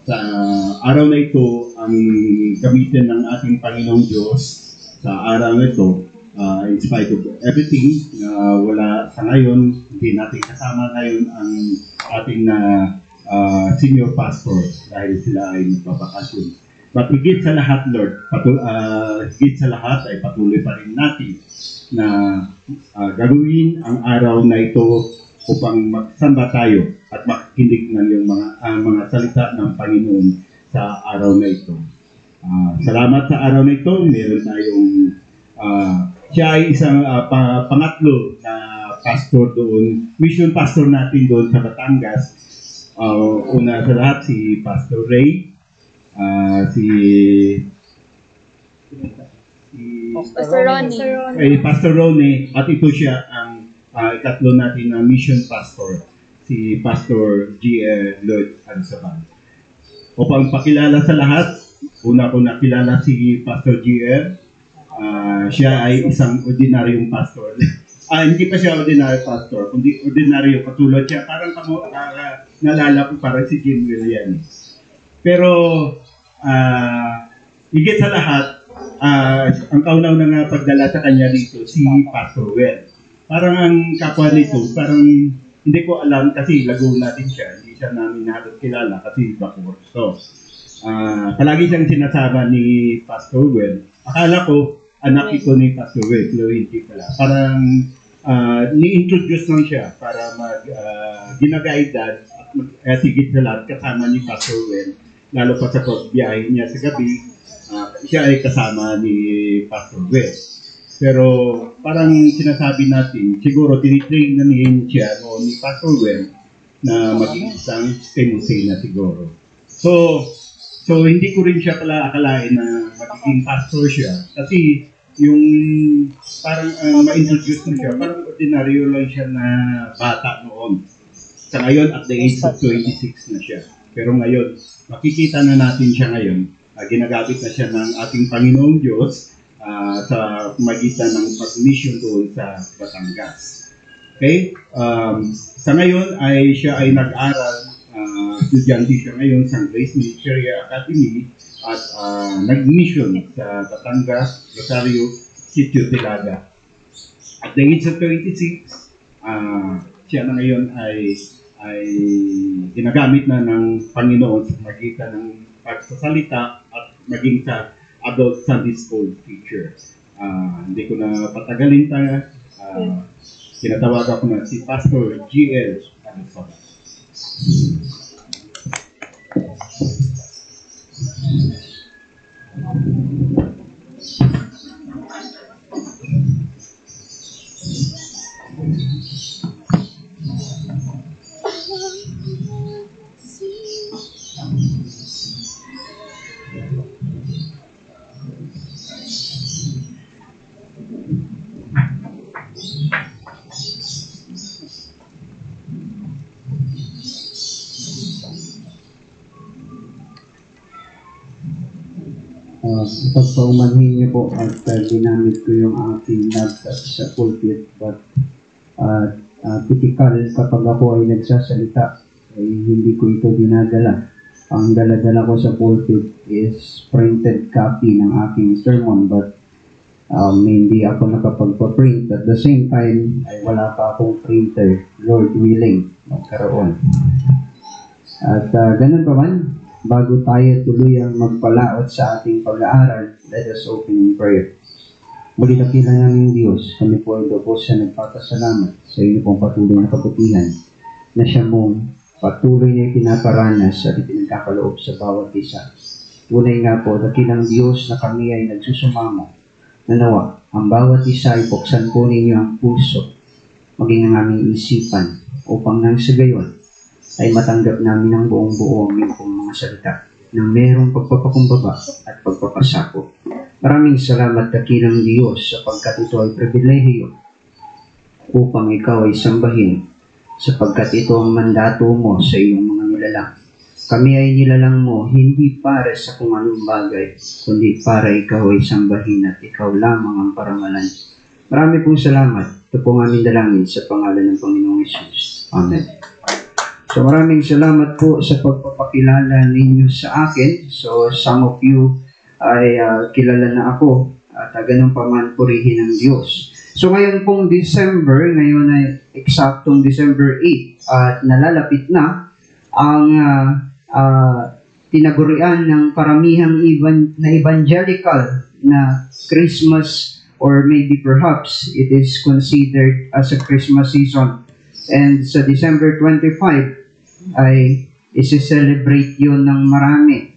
sa araw na ito, ang gamitin ng ating Panginoong Diyos sa araw na ito, in spite of everything, wala sa ngayon, hindi natin kasama ngayon ang ating senior pastor dahil sila ay magbabakasyon. But higit sa lahat, Lord, higit sa lahat ay patuloy pa rin natin na gagawin ang araw na ito upang magsamba tayo at makikinig ng yung mga salita ng Panginoon sa araw na ito. Salamat sa araw na ito. Meron tayong siya ay isang pangatlo na pastor doon, mission pastor natin doon sa Batangas. Una sa lahat si Pastor Ray, Pastor Ronnie, at ito siya ang ikatlo natin na mission pastor, si Pastor G.R. Lloyd Ansaban. Upang pakilala sa lahat, una ko nakilala si Pastor G.R. Siya ay isang ordinaryong pastor. Hindi pa siya ordinary pastor, kundi ordinaryo katulad siya. Parang nalala ko parang si Jim William. Pero higit sa lahat, ang kaunaw na nga pagdala sa kanya dito, si Pastor Well. Parang ang kapwa nito, parang hindi ko alam kasi Laguna din siya. Hindi siya namin halos kilala kasi Bacoor. So, palagi siyang sinasama ni Pastor Well. Akala ko, anak ito ni Pastor Well, Chloe pala. Parang ni-introduce lang siya para ginagaidan at higit sa lahat kasama ni Pastor Well. Lalo pa sa biyahe niya sa gabi, siya ay kasama ni Pastor Well. Pero parang sinasabi natin, siguro tinitrain na siya ni Pastor Well na maging isang Timothy na siguro. So hindi ko rin siya pala akalain na magiging pastor siya. Kasi yung parang ma-introduce mo siya, parang ordinaryo lang siya na bata noon. Sa ngayon, at the age of 26 na siya. Pero ngayon, makikita na natin siya ngayon. Ginagamit na siya ng ating Panginoong Diyos sa magitan ng pag-mission doon sa Batangas. Okay? Sa ngayon, siya ay nag-aral. Estudyante siya ngayon sa Grace Ministry Academy at nag-mission sa Batangas, Rosario, Sitio Tilaga. At the age of 26, siya na ngayon ay ginagamit na ng Panginoon sa magitan ng pagsasalita at maging sa adult Sunday school teacher. Hindi ko na patagalin tayo. Kinatawagan ko na si Pastor G.L. Ansaban. Pagpaumanhin niyo po at ginamit ko yung aking laptop sa pulpit, but typical kapag ako ay nagsasalita ay hindi ko ito dinadala. Ang dala-dala ko sa pulpit is printed copy ng aking sermon, but hindi ako nakapagpa-print. At the same time ay wala pa akong printer, Lord willing, magkaroon. At ganun pa man, bago tayo tuluyang magpalaot sa ating pag-aaral, let us open in prayer. Muli dakila namin Diyos, kami po ito po sa nagpapasalamat sa inyo pong patuloy na kabutihan na siya mong patuloy na ipinaparanas at ipinagkakaloob sa bawat isa. Tunay nga po, dakilang Diyos na kami ay nagsusumamo na nawa, ang bawat isa ay buksan po ninyo ang puso, maging ang aming isipan, upang nang sa gayon ay matanggap namin ang buong-buo ang iyong mga salita na mayroong pagpapakumbaba at pagpapasakop. Maraming salamat dakilang Diyos sapagkat ito ay pribilehiyo upang ikaw ay sambahin sapagkat ito ang mandato mo sa iyong mga nilalang. Kami ay nilalang mo hindi para sa kung anong bagay, kundi para ikaw ay sambahin at ikaw lamang ang parangalan. Marami pong salamat. Ito pong aming dalangin sa pangalan ng Panginoong Hesus. Amen. So maraming salamat po sa pagpapakilala ninyo sa akin. So some of you ay kilala na ako at ganun pa man purihin ng Diyos. So ngayon pong December, ngayon ay eksaktong December 8 at nalalapit na ang tinagurian ng karamihang na evangelical na Christmas, or maybe perhaps it is considered as a Christmas season. And sa December 25 ay isi-celebrate yun ng marami.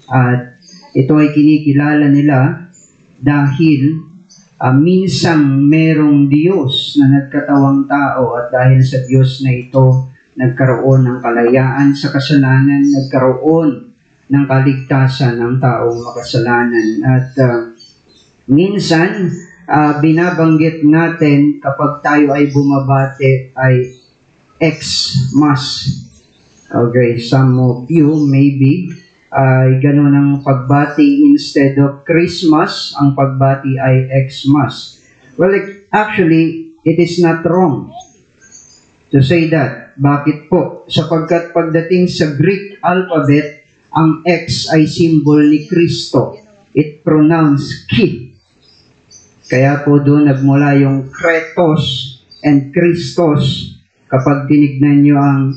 At ito ay kinikilala nila dahil minsang merong Diyos na nagkatawang tao, at dahil sa Diyos na ito nagkaroon ng kalayaan sa kasalanan, nagkaroon ng kaligtasan ng taong makasalanan. At minsan binabanggit natin kapag tayo ay bumabati ay Xmas. Okay, some of you maybe ay ganun ang pagbati, instead of Christmas, ang pagbati ay Xmas. Well, actually, it is not wrong to say that. Bakit po? Sapagkat pagdating sa Greek alphabet, ang X ay symbol ni Kristo. It pronounced Ki. Kaya po doon nagmula yung Kretos and Christos. Kapag tinignan nyo ang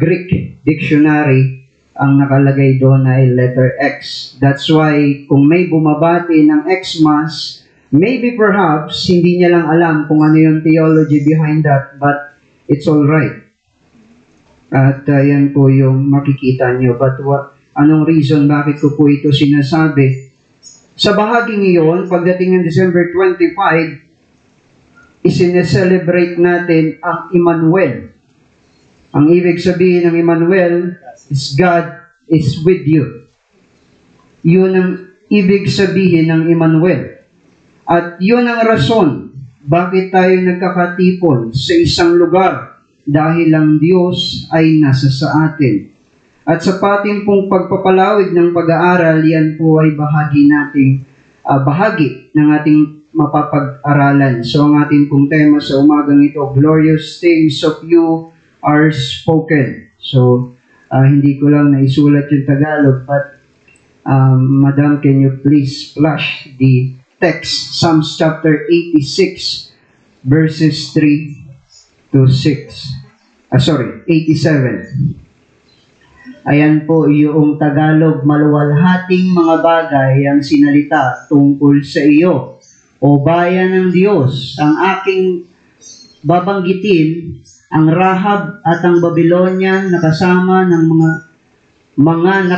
Greek dictionary, ang nakalagay doon ay letter X. That's why kung may bumabati ng Xmas, maybe perhaps hindi niya lang alam kung ano yung theology behind that, but it's all right. At yan po yung makikita nyo. But anong reason bakit ko po ito sinasabi? Sa bahaging iyon, pagdating ng December 25, isineselebrate natin ang Emmanuel. Ang ibig sabihin ng Emmanuel is God is with you. Yun ang ibig sabihin ng Emmanuel. At yun ang rason bakit tayo nagkakatipon sa isang lugar, dahil ang Diyos ay nasa sa atin. At sa pating pong pagpapalawig ng pag-aaral, yan po ay bahagi ng ating mapapag-aralan. So ang ating pong tema sa umagang ito, glorious things of you are spoken. So hindi ko lang naisulat yung Tagalog, but Madam, can you please flash the text, Psalms chapter 86, verses 3 to 6. 87. Ayan po yung Tagalog, maluwalhating mga bagay ang sinalita tungkol sa iyo, o bayan ng Diyos. Ang aking babanggitin, ang Rahab at ang Babylonia na kasama ng mga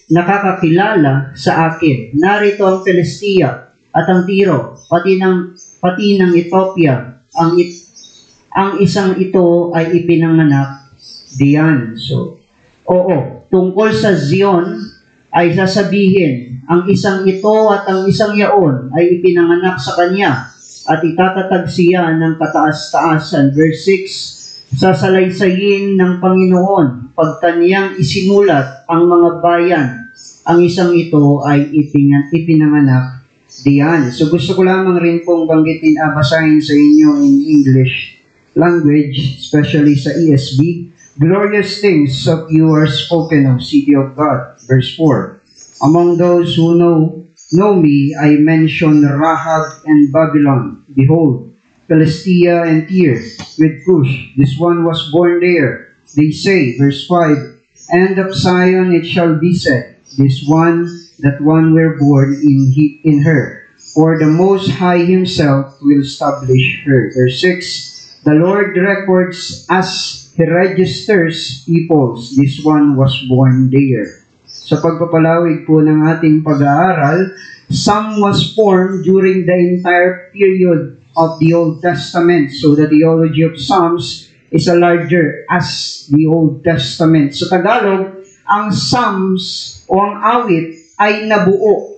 nakakakilala sa akin. Narito ang Philistia at ang Tiro, pati ng Ethiopia. Ang isang ito ay ipinanganak diyan. So, oo, tungkol sa Zion ay sasabihin, ang isang ito at ang isang yaon ay ipinanganak sa kanya, at itatatag siya ng kataas-taasan. Verse 6, sasalaysayin ng Panginoon pag kaniyang isinulat ang mga bayan. Ang isang ito ay ipinanganak diyan. So gusto ko lamang rin pong banggitin, basahin sa inyo in English language, especially sa ESV. Glorious things of you are spoken, O city of God. Verse 4. Among those who know me, I mention Rahab and Babylon. Behold, Philistia and Tyre with Cush. This one was born there. They say, verse 5, and of Zion it shall be said, that one were born in her. For the Most High himself will establish her. Verse 6, the Lord records as He registers peoples. This one was born there. Sa pagpapalawig po ng ating pag-aaral, Psalm was formed during the entire period of the Old Testament. So the theology of Psalms is a larger as the Old Testament. Sa Tagalog, ang Psalms o ang awit ay nabuo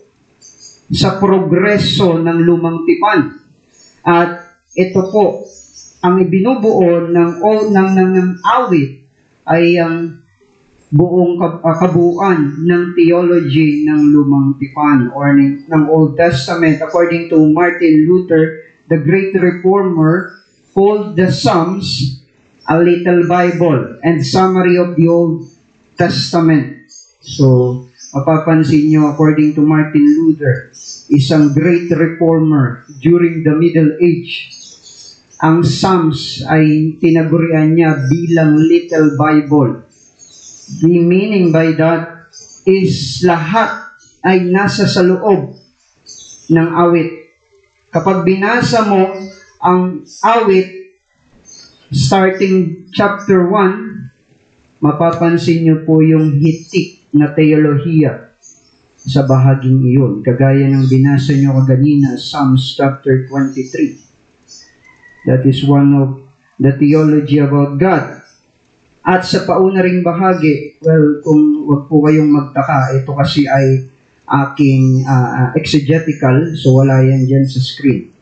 sa progreso ng lumang tipan. At ito po, ang ibinubuo ng awit ay ang buong kabuuan ng theology ng lumang tipan or ng Old Testament. According to Martin Luther, the great reformer, called the Psalms a little Bible and summary of the Old Testament. So, mapapansin nyo, according to Martin Luther, isang great reformer during the Middle Age, ang Psalms ay tinagurian niya bilang Little Bible. The meaning by that is lahat ay nasa sa loob ng awit. Kapag binasa mo ang awit, starting chapter 1, mapapansin nyo po yung hitik na teolohiya sa bahaging iyon. Kagaya ng binasa nyo kaganina, Psalms chapter 23. That is one of the theology about God. At sa pauna ring bahagi, well, kung wag po kayong magtaka, ito kasi ay aking exegetical, so wala yan dyan sa screen.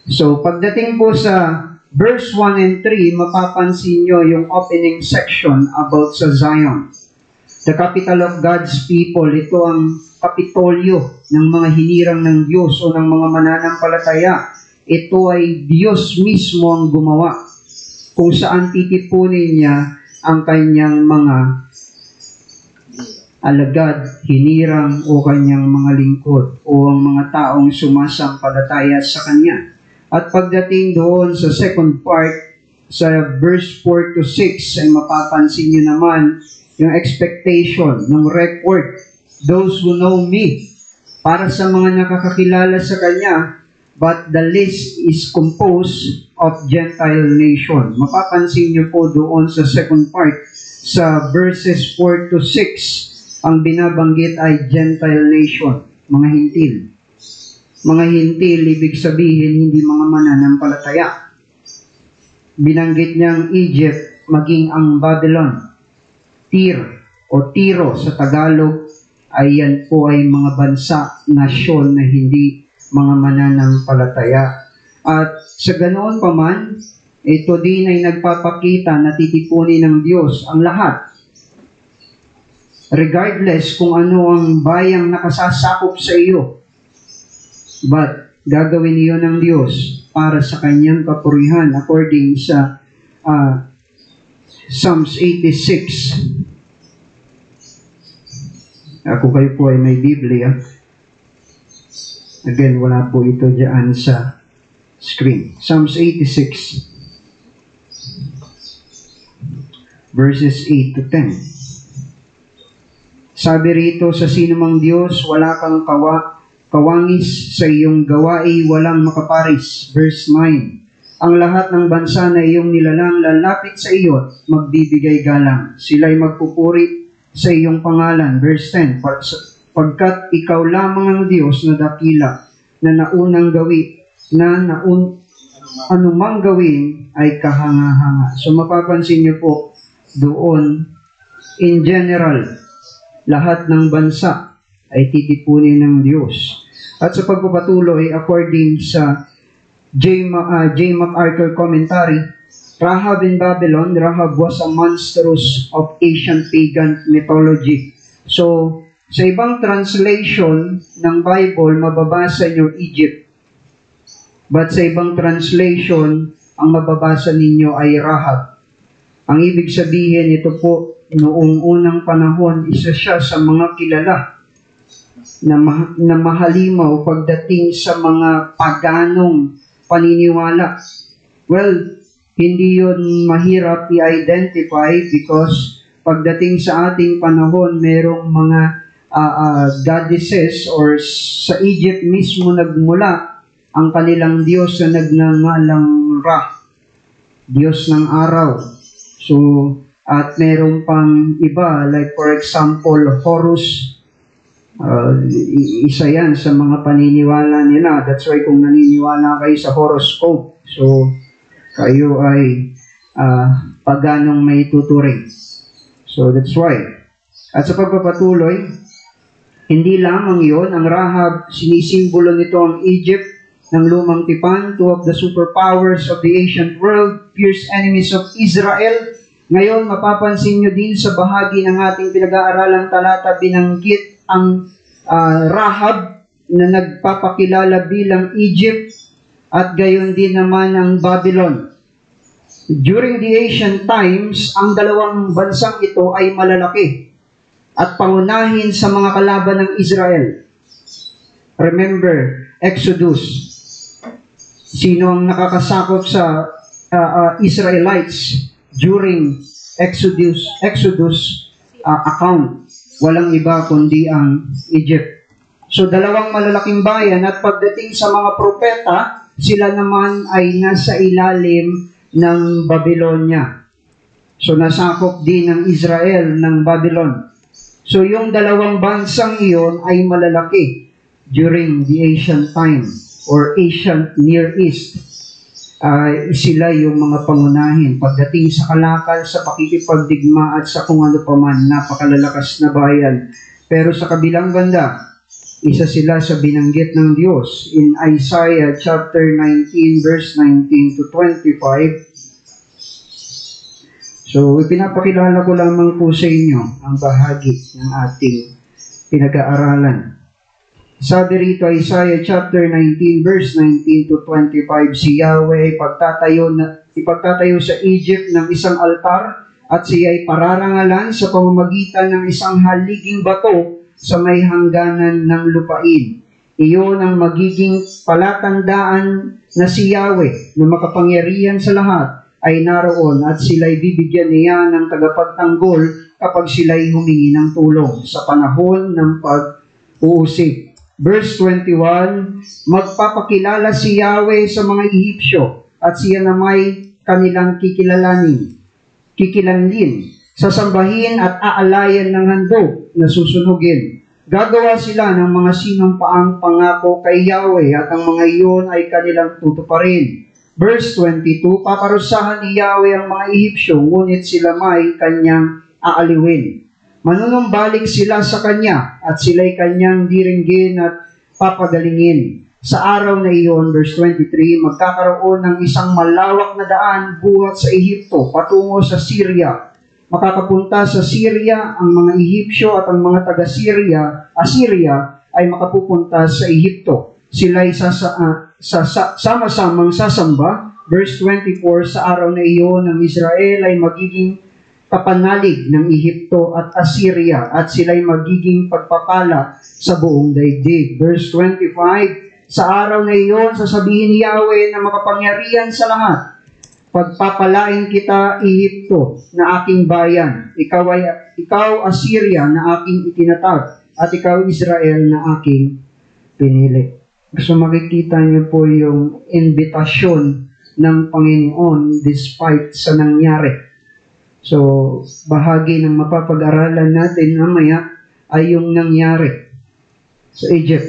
So, pagdating po sa verse 1 and 3, mapapansin nyo yung opening section about sa Zion. The capital of God's people, ito ang kapitolyo ng mga hinirang ng Diyos o ng mga mananampalataya. Ito ay Diyos mismo ang gumawa, kung saan titipunin niya ang kanyang mga alagad, hinirang o kanyang mga lingkod o ang mga taong sumasampalataya sa kanya. At pagdating doon sa second part, sa verse 4 to 6, ay mapapansin niyo naman yung expectation ng record. Those who know me, para sa mga nakakakilala sa kanya, but the list is composed of Gentile nation. Mapapansin niyo po doon sa second part, sa verses 4 to 6, ang binabanggit ay Gentile nation, mga hintil. Mga hintil, ibig sabihin, hindi mga mananampalataya. Binanggit niyang Egypt, maging ang Babylon, Tyre o Tiro sa Tagalog, ay yan po ay mga bansa, nasyon na hindi mga mananampalataya. At sa ganoon pa man, ito din ay nagpapakita na titipunin ng Diyos ang lahat. Regardless kung ano ang bayang nakasasakop sa iyo, but gagawin niyo ng Diyos para sa kanyang kapurihan according sa Psalms 86. Ako kayo po ay may Biblia. Again, wala po ito dyan sa screen. Psalms 86, verses 8 to 10. Sabi rito, sa sinumang Diyos, wala kang kawangis sa iyong gawain, walang makaparis. Verse 9. Ang lahat ng bansa na iyong nilalang lalapit sa iyo, magbibigay galang. Sila'y magpupuri sa iyong pangalan. Verse 10. Pagkat ikaw lamang ang Diyos na dakila, na naunang gawi, anumang gawin ay kahanga-hanga. So mapapansin niyo po doon, in general, lahat ng bansa ay titipunin ng Diyos. At sa pagpapatuloy, according sa J. MacArthur commentary, Rahab in Babylon, Rahab was a monstrous of ancient pagan mythology. So, sa ibang translation ng Bible, mababasa niyo Egypt. But sa ibang translation, ang mababasa ninyo ay Rahab. Ang ibig sabihin, ito po, noong unang panahon, isa siya sa mga kilala na mahalimaw pagdating sa mga paganong paniniwala. Well, hindi yun mahirap i-identify because pagdating sa ating panahon, merong mga goddesses or sa Egypt mismo nagmula ang kanilang Diyos na nagngangalang Ra, Diyos ng araw. So, at meron pang iba, like for example, Horus, isa yan sa mga paniniwala nila. That's why kung naniniwala kayo sa horoscope, so kayo ay paganong may tuturing. So that's why. At sa pagpapatuloy, hindi lamang yon, ang Rahab, sinisimbolo nito ang Egypt ng lumang tipan, two of the superpowers of the ancient world, fierce enemies of Israel. Ngayon, mapapansin nyo din sa bahagi ng ating pinag-aaralang talata, binanggit ang Rahab na nagpapakilala bilang Egypt at gayon din naman ang Babylon. During the ancient times, ang dalawang bansang ito ay malalaki at pangunahin sa mga kalaban ng Israel. Remember, Exodus. Sino ang nakakasakop sa Israelites during Exodus account? Walang iba kundi ang Egypt. So, dalawang malalaking bayan at pagdating sa mga propeta, sila naman ay nasa ilalim ng Babylonia. So, nasakop din ng Israel ng Babylon. So, yung dalawang bansang iyon ay malalaki during the ancient time or ancient Near East. Sila yung mga pangunahin. Pagdating sa kalakal, sa pakikipagdigma at sa kung ano paman, napakalalakas na bayan. Pero sa kabilang banda, isa sila sa binanggit ng Diyos in Isaiah chapter 19 verse 19 to 25. So, ipinapakilala ko lamang po sa inyo ang bahagi ng ating pinag-aaralan. Sabi rito, Isaiah chapter 19 verse 19 to 25, si Yahweh ipagtatayo sa Egypt ng isang altar at siya ay pararangalan sa pamamagitan ng isang haliging bato sa may hangganan ng lupain. Iyon ang magiging palatandaan na si Yahweh na makapangyarihan sa lahat ay naroon at sila'y bibigyan niya ng tagapagtanggol kapag sila'y humingi ng tulong sa panahon ng pag-uusig. Verse 21, magpapakilala si Yahweh sa mga Ehipsyo at siya na may kanilang kikilanlin, sasambahin at aalayan ng handog na susunugin. Gagawa sila ng mga sinumpaang pangako kay Yahweh at ang mga iyon ay kanilang tutuparin. Verse 22, paparusahan ni Yahweh ang mga Ehipsyo, ngunit sila may kanyang aaliwin. Manunumbalik sila sa kanya at sila'y kanyang diringgin at papagalingin. Sa araw na iyon, verse 23, magkakaroon ng isang malawak na daan buhat sa Ehipto patungo sa Syria. Makakapunta sa Syria ang mga Ehipsyo at ang mga Assyria ay makapupunta sa Ehipto. Sila'y sama-samang sasamba. Verse 24, sa araw na iyon, ang Israel ay magiging kapanalig ng Ehipto at Assyria at sila'y magiging pagpapala sa buong daigdig. Verse 25, sa araw na iyon, sasabihin ni Yahweh na makapangyarihan sa lahat, pagpapalain kita, Ehipto, na aking bayan. Ikaw, Assyria, na aking itinatag, at ikaw, Israel, na aking pinili. So makikita niyo po yung invitasyon ng Panginoon despite sa nangyari. So, bahagi ng mapapag-aralan natin mamaya ay yung nangyari sa Egypt.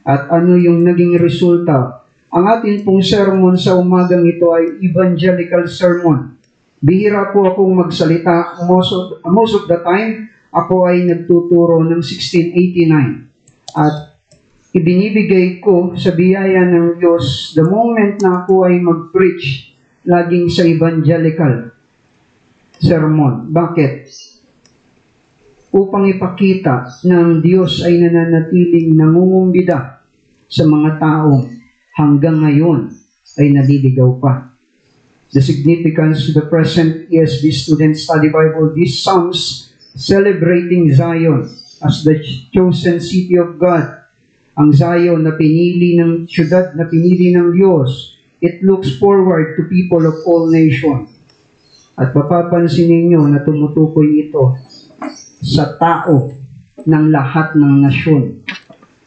At ano yung naging resulta. Ang atin pong sermon sa umagang ito ay evangelical sermon. Bihira po akong magsalita. Most of the time, ako ay nagtuturo ng 1689. At ibinibigay ko sa biyaya ng Diyos the moment na ako ay mag-preach laging sa evangelical sermon. Bakit? Upang ipakita na ang Diyos ay nananatiling nangungumbida sa mga taong hanggang ngayon ay naliligaw pa. The significance to the present ESV Student Study Bible, these Psalms celebrating Zion as the chosen city of God. Ang Zion na pinili ng syudad na pinili ng Diyos, it looks forward to people of all nations. At mapapansin ninyo na tumutukoy ito sa tao ng lahat ng nasyon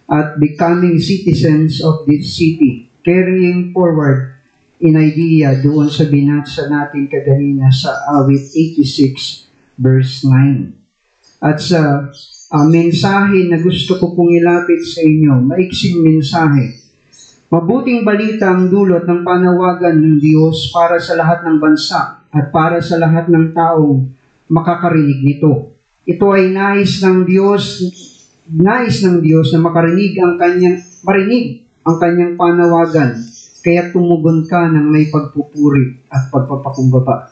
at becoming citizens of this city, carrying forward in idea doon sa binasa natin kaganina sa awit 86 verse 9. At sa mensahe na gusto ko pong ilapit sa inyo, maiksing mensahe. Mabuting balita ang dulot ng panawagan ng Diyos para sa lahat ng bansa at para sa lahat ng taong makakarinig nito. Ito ay nais ng Diyos na marinig ang kanyang panawagan, kaya tumugon ka ng may pagpupuri at pagpapakumbaba.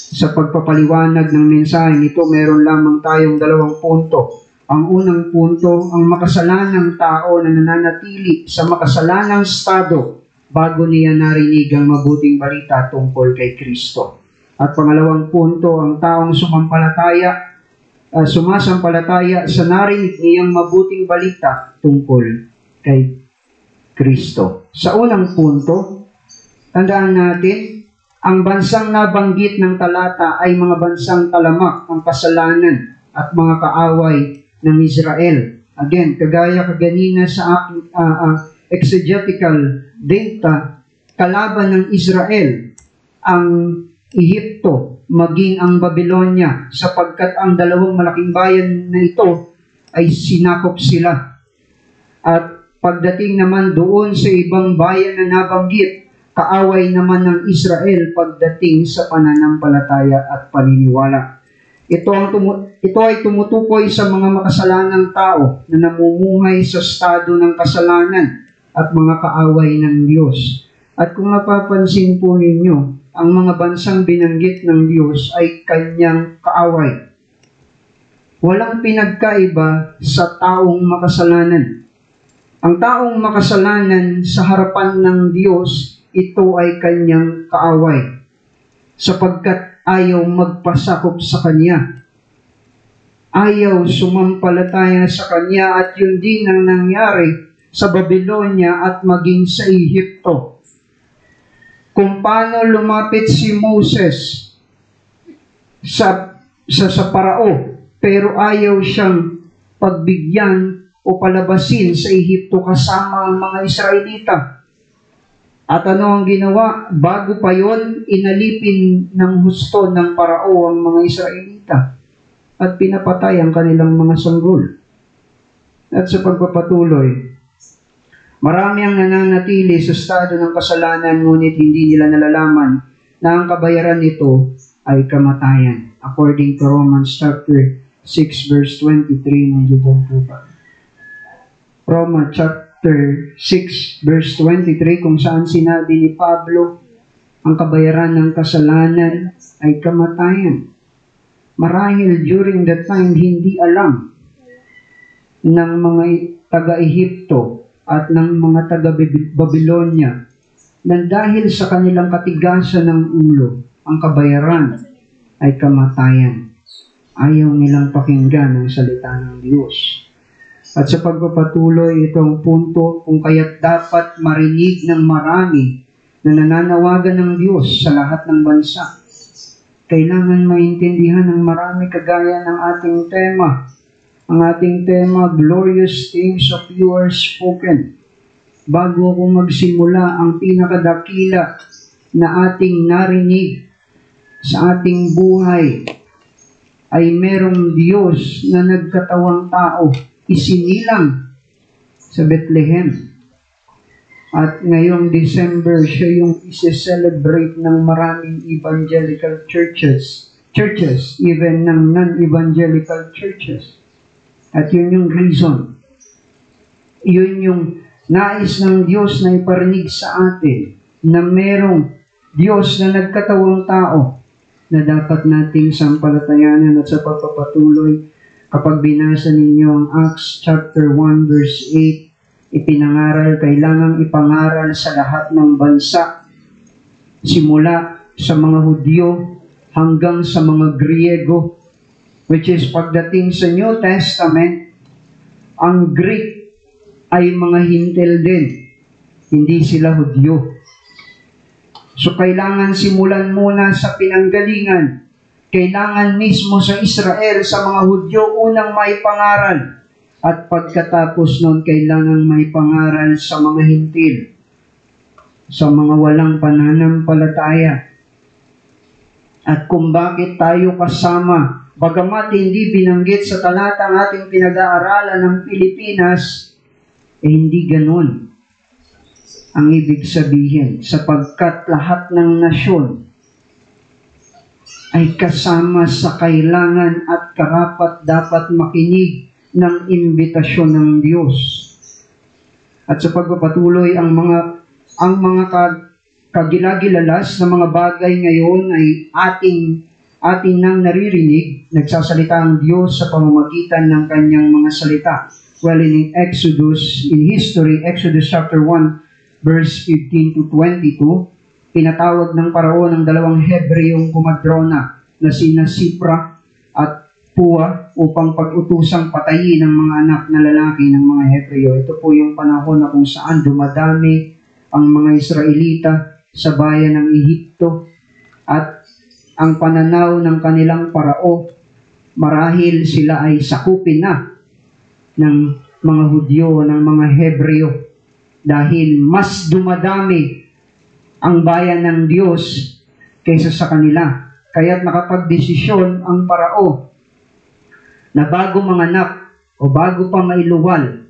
Sa pagpapaliwanag ng mensahe nito, meron lamang tayong 2 punto. Ang unang punto, ang makasalanang tao na nananatili sa makasalanang estado bago niya narinig ang mabuting balita tungkol kay Kristo. At pangalawang punto, ang taong sumasampalataya sa narinig niyang mabuting balita tungkol kay Kristo. Sa unang punto, tandaan natin, ang bansang nabanggit ng talata ay mga bansang talamak ng kasalanan at mga kaaway ng Israel. Again, kagaya kaganina sa aking exegetical data, kalaban ng Israel ang Ehipto, maging ang Babylonia, sapagkat ang dalawang malaking bayan na ito ay sinakop sila. At pagdating naman doon sa ibang bayan na nabanggit, kaaway naman ng Israel pagdating sa pananampalataya at paniniwala. Ito ay tumutukoy sa mga makasalanang tao na namumuhay sa estado ng kasalanan at mga kaaway ng Diyos. At kung napapansin po ninyo, ang mga bansang binanggit ng Diyos ay kanyang kaaway. Walang pinagkaiba sa taong makasalanan. Ang taong makasalanan sa harapan ng Diyos, ito ay kanyang kaaway, sapagkat ayaw magpasakop sa Kanya. Ayaw sumampalataya sa Kanya, at yun din ang nangyari sa Babylonia at maging sa Ehipto. Kung paano lumapit si Moses sa Parao, pero ayaw siyang pagbigyan o palabasin sa Ehipto kasama ang mga Israelita. At ano ang ginawa? Bago pa yon, inalipin ng husto ng Parao ang mga Israelita at pinapatay ang kanilang mga sanggol. At sa pagpapatuloy, marami ang nananatili sa estado ng kasalanan, ngunit hindi nila nalalaman na ang kabayaran nito ay kamatayan. According to Romans chapter 6 verse 23, nandiyan po ba? Romans chapter 6 verse 23, kung saan sinabi ni Pablo, ang kabayaran ng kasalanan ay kamatayan. Marahil during that time, hindi alam ng mga taga-Ehipto at ng mga taga-Babylonia na dahil sa kanilang katigasan ng ulo, ang kabayaran ay kamatayan. Ayaw nilang pakinggan ang salita ng Diyos. At sa pagpapatuloy itong punto, kung kaya't dapat marinig ng marami na nananawagan ng Diyos sa lahat ng bansa, kailangan maintindihan ng marami kagaya ng ating tema. Ang ating tema, Glorious Things of You Are Spoken. Bago ako magsimula, ang pinakadakila na ating narinig sa ating buhay ay merong Diyos na nagkatawang tao, isinilang sa Bethlehem. At ngayong December, siya yung isi-celebrate ng maraming evangelical churches, even ng non-evangelical churches. At yun yung reason. Yun yung nais ng Diyos na iparinig sa atin na merong Diyos na nagkatawang tao na dapat nating sampalatayanan. At sa pagpapatuloy, kapag binasa ninyo ang Acts chapter 1 verse 8, ipinangaral, kailangang ipangaral sa lahat ng bansa, simula sa mga Hudyo hanggang sa mga Griego, which is pagdating sa New Testament, ang Greek ay mga Hintil din, hindi sila Hudyo. So kailangan simulan muna sa pinanggalingan. Kailangan mismo sa Israel, sa mga Hudyo, unang may pangaral. At pagkatapos nun, kailangan may pangaral sa mga Hintil, sa mga walang pananampalataya. At kung bakit tayo kasama, bagamat hindi binanggit sa talatang ating pinag-aaralan ng Pilipinas, hindi ganun ang ibig sabihin, sapagkat lahat ng nasyon ay kasama sa kailangan at karapat dapat makinig ng imbitasyon ng Diyos. At sa pagpapatuloy, ang mga kagilagilalas na mga bagay ngayon ay ating nang naririnig, nagsasalita ang Diyos sa pamamagitan ng kanyang mga salita. Well, in Exodus chapter 1, verse 15 to 22, pinatawag ng Paraon ang dalawang Hebreyong kumadrona na sina Sipra at Pua upang pag-utusang patayin ang mga anak na lalaki ng mga Hebreyo. Ito po yung panahon na kung saan dumadami ang mga Israelita sa bayan ng Ehipto at ang pananaw ng kanilang parao, marahil sila ay sakupin na ng mga Hudyo, ng mga Hebreo, dahil mas dumadami ang bayan ng Diyos kaysa sa kanila. Kaya't nakapagdesisyon ang parao na bago manganak o bago pa mailuwal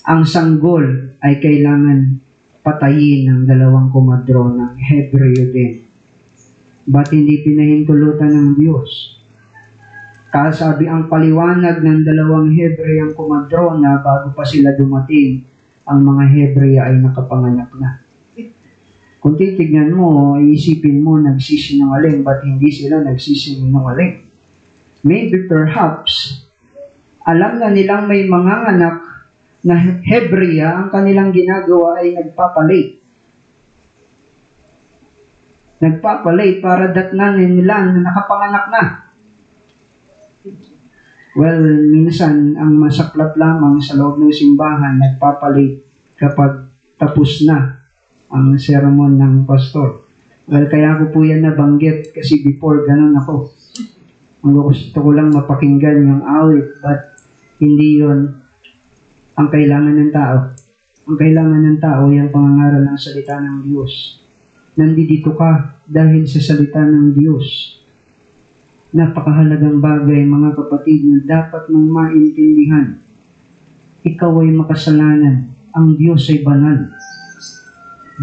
ang sanggol ay kailangan patayin ng dalawang kumadronang Hebreo din. Ba't hindi pinahintulutan ng Diyos? Kasabi ang paliwanag ng dalawang Hebreyang kumadrona bago pa sila dumating, ang mga Hebreya ay nakapanganak na. Kung titignan mo, iisipin mo nagsisinungaling, ba't hindi sila nagsisinungaling? Maybe perhaps, alam na nilang may mga anak na Hebreya, ang kanilang ginagawa ay nagpapalit. Nagpapalit para datnan nila na nakapanganak na. Well, minsan, ang masaklat lamang sa loob ng simbahan, nagpapalit kapag tapos na ang sermon ng pastor. Well, kaya ko po yan nabanggit kasi before ganun ako. Ang gusto ko lang mapakinggan yung awit, but hindi yon ang kailangan ng tao. Ang kailangan ng tao yung pangangaral ng salita ng Diyos. Nandito ka dahil sa salita ng Diyos. Napakahalagang bagay, mga kapatid, na dapat mong maintindihan. Ikaw ay makasalanan. Ang Diyos ay banal.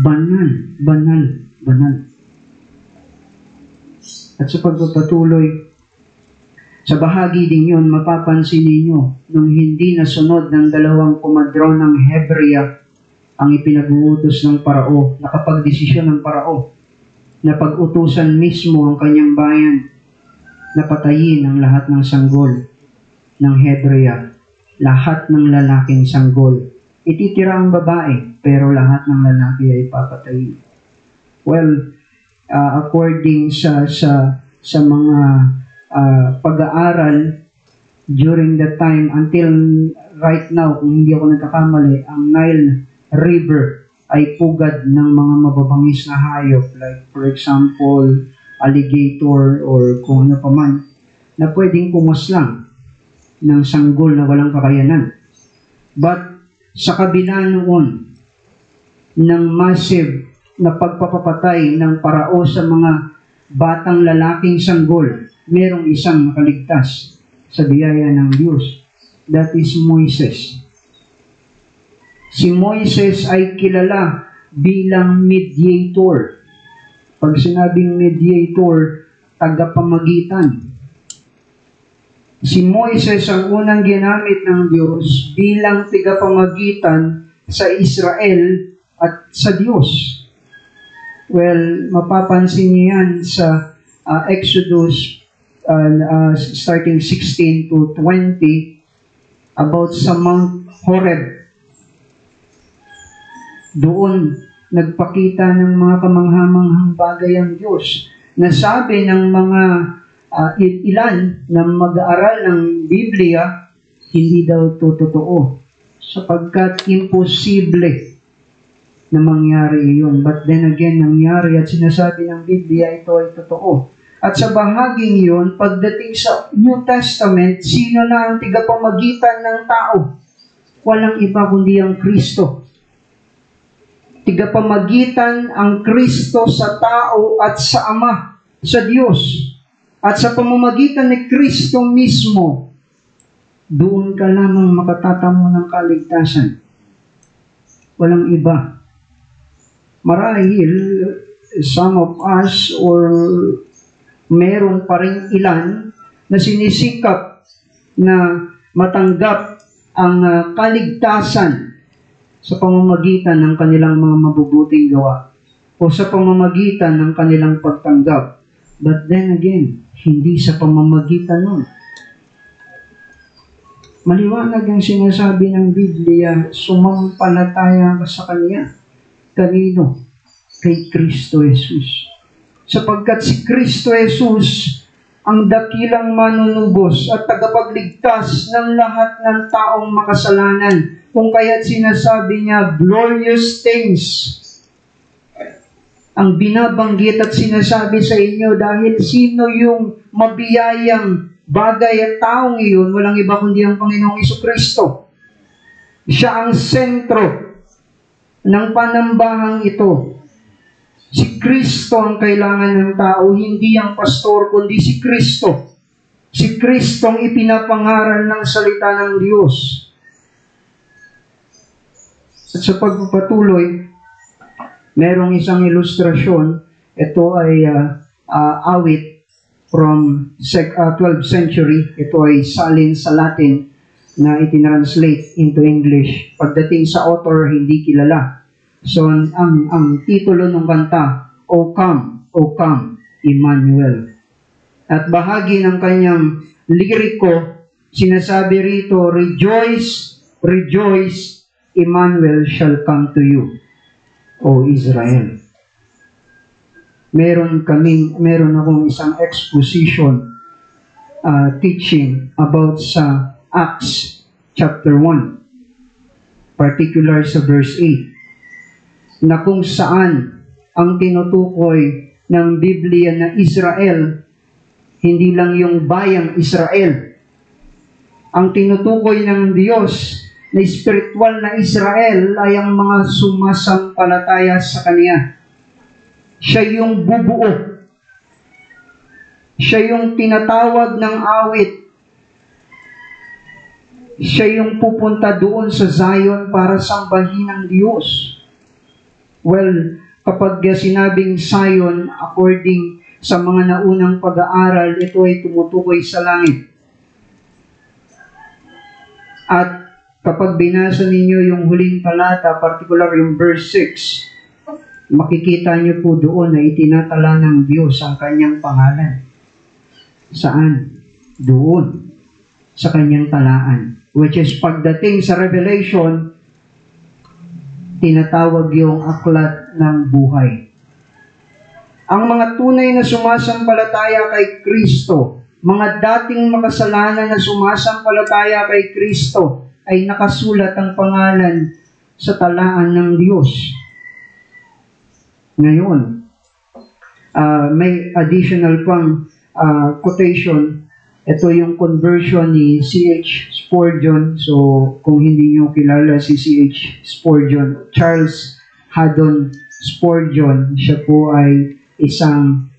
Banal, banal, banal. At sa pagpapatuloy, sa bahagi din yun, mapapansin ninyo, nung hindi nasunod ng dalawang kumadronang Hebreya ang ipinag-uutos ng parao, nakapagdesisyon ng parao, na pag-utusan mismo ang kanyang bayan, na patayin ang lahat ng sanggol ng Hebreya, lahat ng lalaking sanggol. Ititira ang babae, pero lahat ng lalaki ay papatayin. Well, according sa mga pag-aaral during that time until right now, kung hindi ako nagkakamali, ang Nile River ay pugad ng mga mababangis na hayop, like for example, alligator or kung ano pa man, na pwedeng pumaslang ng sanggol na walang kakayanan. But sa kabila noon ng massive na pagpapapatay ng parao sa mga batang lalaking sanggol, merong isang nakaligtas sa biyaya ng Diyos. That is Moises. Si Moises ay kilala bilang mediator. Pag sinabing mediator, tagapamagitan. Si Moises ang unang ginamit ng Diyos bilang tagapamagitan sa Israel at sa Diyos. Well, mapapansin niyo yan sa Exodus starting 16 to 20 about sa Mount Horeb. Doon nagpakita ng mga kamanghamanghang bagay ang Diyos. Nasabi ng mga ilan na mag-aaral ng Biblia, hindi daw ito totoo. Sapagkat imposible na mangyari iyon. But then again, nangyari at sinasabi ng Biblia, ito ay totoo. At sa bahaging yun, pagdating sa New Testament, sino na ang tigapamagitan ng tao? Walang iba kundi ang Kristo. Tigapamagitan ang Kristo sa tao at sa Ama, sa Diyos. At sa pamamagitan ni Kristo mismo, doon ka lamang makatatamo ng kaligtasan. Walang iba. Marahil, some of us or meron pa rin ilan na sinisikap na matanggap ang kaligtasan sa pamamagitan ng kanilang mga mabubuting gawa o sa pamamagitan ng kanilang pagtanggap. But then again, hindi sa pamamagitan nun. Maliwanag ang sinasabi ng Biblia, sumampalataya ka sa Kanya. Kanino? Kay Kristo Jesus. Sapagkat si Kristo Jesus ang dakilang manunubos at tagapagligtas ng lahat ng taong makasalanan. Kung kaya't sinasabi niya, glorious things ang binabanggit at sinasabi sa inyo, dahil sino yung mabiyayang bagay at taong iyon, walang iba kundi ang Panginoong Jesucristo. Siya ang sentro ng panambahang ito. Si Kristo ang kailangan ng tao, hindi ang pastor, kundi si Kristo. Si Kristo ang ipinapangaral ng salita ng Diyos. At sa pagpapatuloy, merong isang ilustrasyon. Ito ay awit from 12th century. Ito ay salin sa Latin na itinranslate into English. Pagdating sa author, hindi kilala. So, ang titulo ng kanta, O Come, Emmanuel. At bahagi ng kanyang liriko, sinasabi rito, Rejoice, rejoice, Emmanuel shall come to you, O Israel. Meron akong isang exposition teaching about sa Acts chapter 1, particular sa verse 8, na kung saan ang tinutukoy ng Biblia na Israel, hindi lang yung bayang Israel. Ang tinutukoy ng Diyos na spiritual na Israel ay ang mga sumasampalataya sa Kanya. Siya yung bubuo. Siya yung tinatawag ng awit. Siya yung pupunta doon sa Zion para sambahin ng Diyos. Well, kapag sinabing Zion, according sa mga naunang pag-aaral, ito ay tumutukoy sa langit. At kapag binasa ninyo yung huling talata, particular yung verse 6, makikita nyo po doon na itinatala ng Diyos ang kanyang pangalan. Saan? Doon. Sa kanyang talaan. Which is pagdating sa Revelation, tinatawag yung aklat ng buhay. Ang mga tunay na sumasampalataya kay Kristo, mga dating makasalanan na sumasampalataya kay Kristo, ay nakasulat ang pangalan sa talaan ng Diyos. Ngayon, may additional pang quotation. Ito yung conversion ni C.H. Spurgeon. So, kung hindi nyo kilala si C.H. Spurgeon, Charles Haddon Spurgeon, siya po ay isang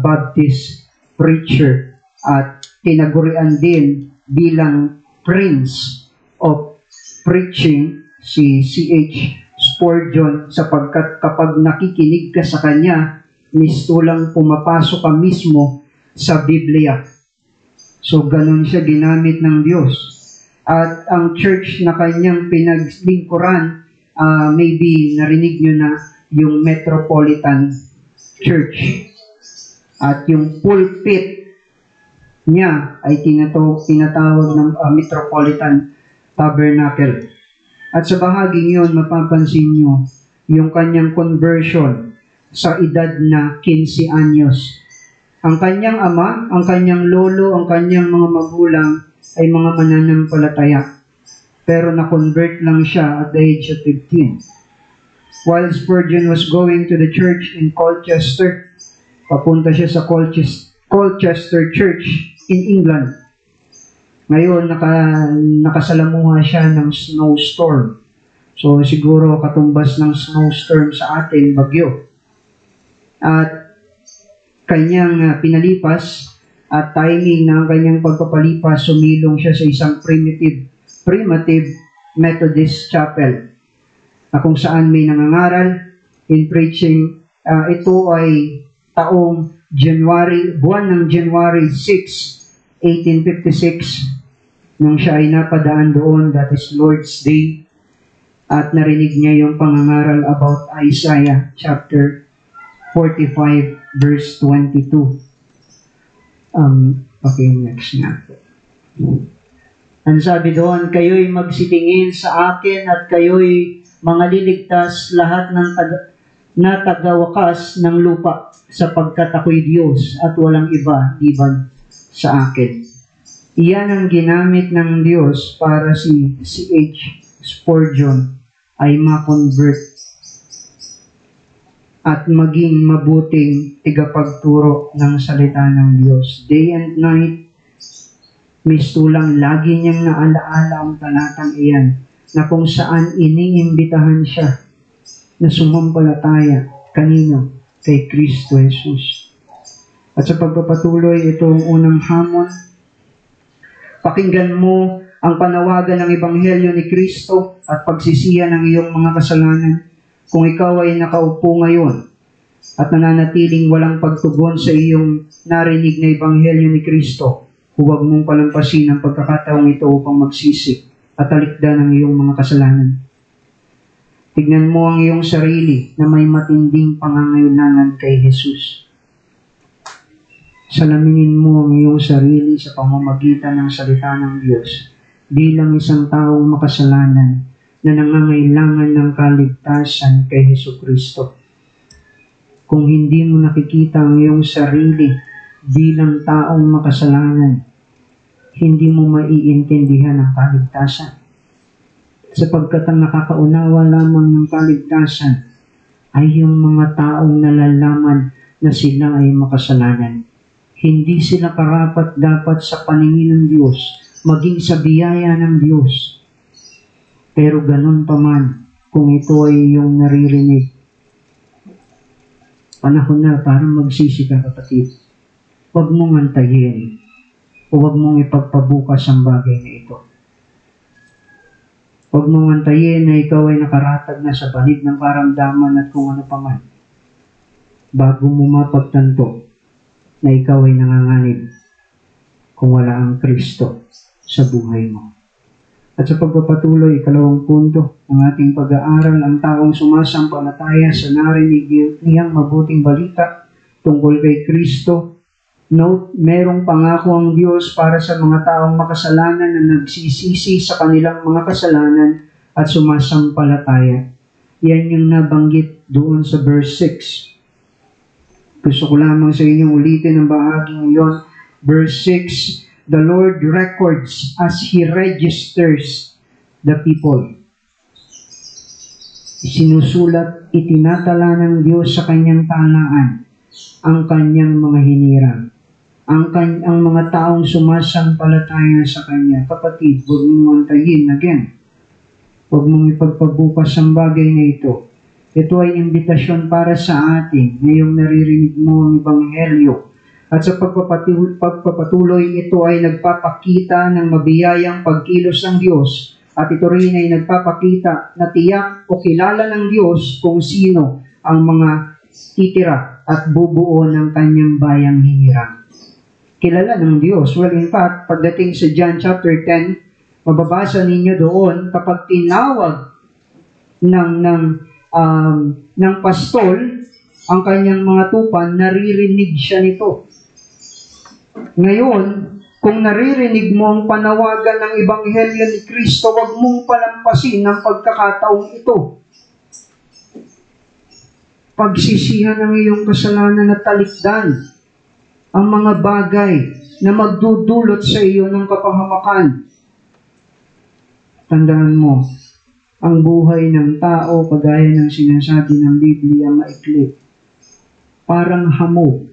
Baptist preacher at tinagurian din bilang Prince of Preaching si C.H. Spurgeon, sapagkat kapag nakikinig ka sa kanya, mistulang pumapasok ka mismo sa Biblia. So, ganun siya ginamit ng Diyos. At ang church na kanyang pinaglingkuran, maybe narinig nyo na yung Metropolitan Church. At yung pulpit niya ay tinatawag ng Metropolitan Tabernacle. At sa bahaging yun, mapapansin nyo yung kanyang conversion sa edad na 15 anyos. Ang kanyang ama, ang kanyang lolo, ang kanyang mga magulang ay mga mananampalataya. Pero na-convert lang siya at the age of 15. While Spurgeon was going to the church in Colchester, papunta siya sa Colchester Church in England. Ngayon, nakasalamuha siya ng snowstorm. So, siguro katumbas ng snowstorm sa atin, bagyo. At kanyang pinalipas at timing ng kanyang pagpapalipas, sumilong siya sa isang primitive Methodist chapel na kung saan may nangangaral in preaching. Ito ay taong buwan ng January 6, 1856, nung siya ay napadaan doon, that is Lord's Day, at narinig niya yung pangangaral about Isaiah chapter 45 verse 22. Okay, next nga. Ang sabi doon, kayo'y magsitingin sa akin at kayo'y mga liligtas, lahat ng na tagawakas ng lupa, sapagkat ako'y Diyos at walang iba liban sa akin. Iyan ang ginamit ng Diyos para si C.H. Spurgeon ay ma-convert at maging mabuting tigapagturo ng salita ng Diyos. Day and night, mistulang lagi niyang naalaala ang talatang iyan na kung saan iniimbitahan siya na sumampalataya kanino? Kay Kristo Jesus. At sa pagpapatuloy, itong unang hamon, pakinggan mo ang panawagan ng Ebanghelyo ni Kristo at pagsisiya ng iyong mga kasalanan. Kung ikaw ay nakaupo ngayon at nananatiling walang pagtugon sa iyong narinig na Ebanghelyo ni Kristo, huwag mong palampasin ang pagkakataong ito upang magsisi at talikdan ang iyong mga kasalanan. Tignan mo ang iyong sarili na may matinding pangangailangan kay Jesus. Salaminin mo ang iyong sarili sa pamamagitan ng salita ng Diyos bilang isang taong makasalanan na nangangailangan ng kaligtasan kay Hesukristo. Kung hindi mo nakikita ang iyong sarili bilang taong makasalanan, hindi mo maiintindihan ang kaligtasan. Sapagkat ang nakakaunawa lamang ng kaligtasan ay yung mga taong nalalaman na sila ay makasalanan. Hindi sila karapat-dapat sa paningin ng Diyos, maging sa biyaya ng Diyos. Pero ganun pa man, kung ito ay yung naririnig, panahon na para magsisi ka, kapatid. Huwag mong antayin o huwag mong ipagpabukas ang bagay na ito. Huwag mong antayin na ikaw ay nakaratag na sa banig ng karamdaman at kung ano pa man, bago mo mapagtanto na ikaw ay nanganganib kung wala ang Kristo sa buhay mo. At sa pagpapatuloy, ikalawang punto ng ating pag-aaral, ang taong sumasampalataya sa narinig niyang mabuting balita tungkol kay Kristo. Note, merong pangako ang Diyos para sa mga taong makasalanan na nagsisisi sa kanilang mga kasalanan at sumasampalataya. Yan yung nabanggit doon sa verse 6. Gusto ko lamang sa inyong ulitin ang bahaging iyon. Verse 6, the Lord records as He registers the people. Sinusulat, itinatala ng Diyos sa kanyang talaan ang kanyang mga hinirang. Ang mga taong sumasampalataya sa Kanya. Kapatid, huwag mong antayin. Again, huwag mong ipagpabukas ang bagay na ito. Ito ay imbitasyon para sa atin ngayong naririnig mo ang Ebanghelyo. At sa pagpapatuloy, ito ay nagpapakita ng mabiyayang pagkilos ng Diyos. At ito rin ay nagpapakita na tiyak o kilala ng Diyos kung sino ang mga titira at bubuo ng Kanyang bayang hinirang. Kilala ng Diyos. Well, in fact, pagdating sa John chapter 10, mababasa ninyo doon, kapag tinawag ng pastol ang kanyang mga tupa, naririnig siya nito. Ngayon, kung naririnig mo ang panawagan ng Ebanghelyo ni Kristo, huwag mong palampasin ang pagkakataong ito. Pagsisihan ng iyong kasalanan at talikdan ang mga bagay na magdudulot sa iyo ng kapahamakan. Tandaan mo, ang buhay ng tao, kagaya ng sinasabi ng Biblia, maikli. Parang hamog.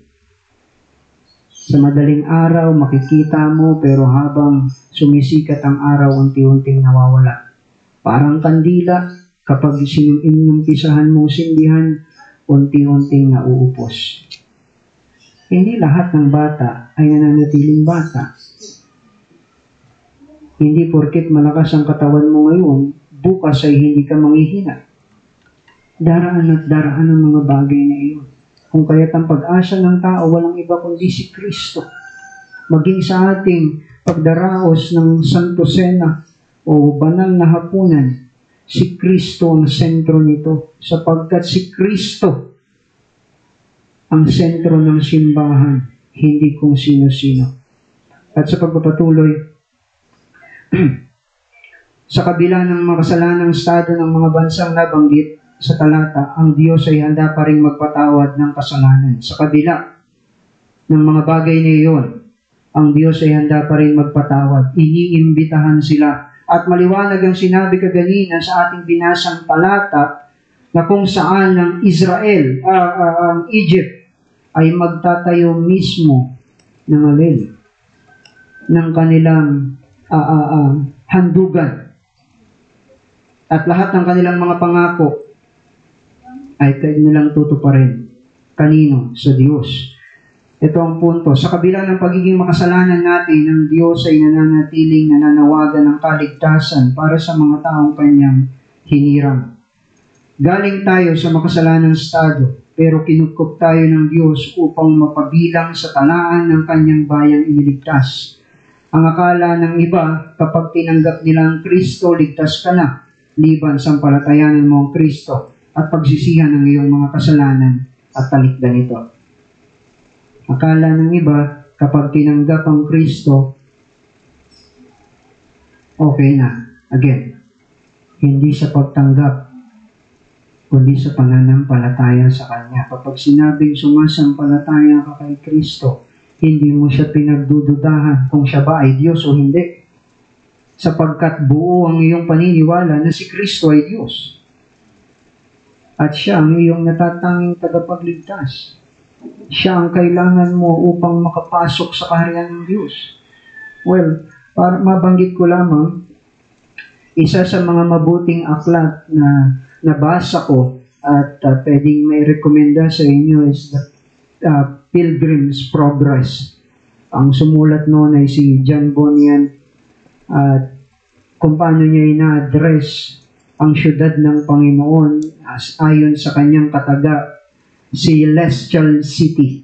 Sa madaling araw, makikita mo, pero habang sumisikat ang araw, unti-unting nawawala. Parang kandila, kapag sinumpisahan mong sindihan, unti-unting nauupos. Hindi lahat ng bata ay nananatiling bata. Hindi porket malakas ang katawan mo ngayon, bukas ay hindi ka manghihina. Daraan at daraan ang mga bagay na iyon. Kung kaya't ang pag-asa ng tao, walang iba kundi si Kristo. Maging sa ating pagdaraos ng Santo Cena o banal na hapunan, si Kristo ang sentro nito. Sapagkat si Kristo ang sentro ng simbahan, hindi kung sino-sino. At sa pagpapatuloy, Sa kabila ng mga kasalanang estado ng mga bansang nabanggit sa talata, ang Diyos ay handa pa rin magpatawad ng kasalanan. Sa kabila ng mga bagay na iyon, ang Diyos ay handa pa rin magpatawad. Iniimbitahan sila. At maliwanag ang sinabi kaganina sa ating binasang talata na kung saan ang Israel, ang Egypt, ay magtatayo mismo ng alin, ng kanilang handugan. At lahat ng kanilang mga pangako ay kanilang tutuparin. Kanino? Sa Diyos. Ito ang punto. Sa kabila ng pagiging makasalanan natin, ang Diyos ay nananatiling nananawagan ng kaligtasan para sa mga taong kanyang hinirang. Galing tayo sa makasalanang estado, pero kinupkup tayo ng Diyos upang mapabilang sa talaan ng kanyang bayang iniligtas. Ang akala ng iba, kapag tinanggap nila ang Kristo, ligtas ka na, liban sa palatayanan mo ang Kristo at pagsisihan ng iyong mga kasalanan at talikdan ito. Akala ng iba, kapag tinanggap ang Kristo, okay na. Again, hindi sa pagtanggap, kundi sa pananampalataya sa Kanya. Kapag sinabing sumasampalataya ka kay Kristo, hindi mo siya pinagdududahan kung siya ba ay Diyos o hindi. Sapagkat buo ang iyong paniniwala na si Kristo ay Diyos. At siya ang iyong natatanging tagapagligtas. Siya ang kailangan mo upang makapasok sa kaharian ng Diyos. Well, para mabanggit ko lamang, isa sa mga mabuting aklat na nabasa ko at pwedeng may rekomenda sa inyo is the Pilgrim's Progress. Ang sumulat noon ay si John Bunyan at kung paano niya ina-address ang syudad ng Panginoon ayon sa kanyang kataga, Celestial City.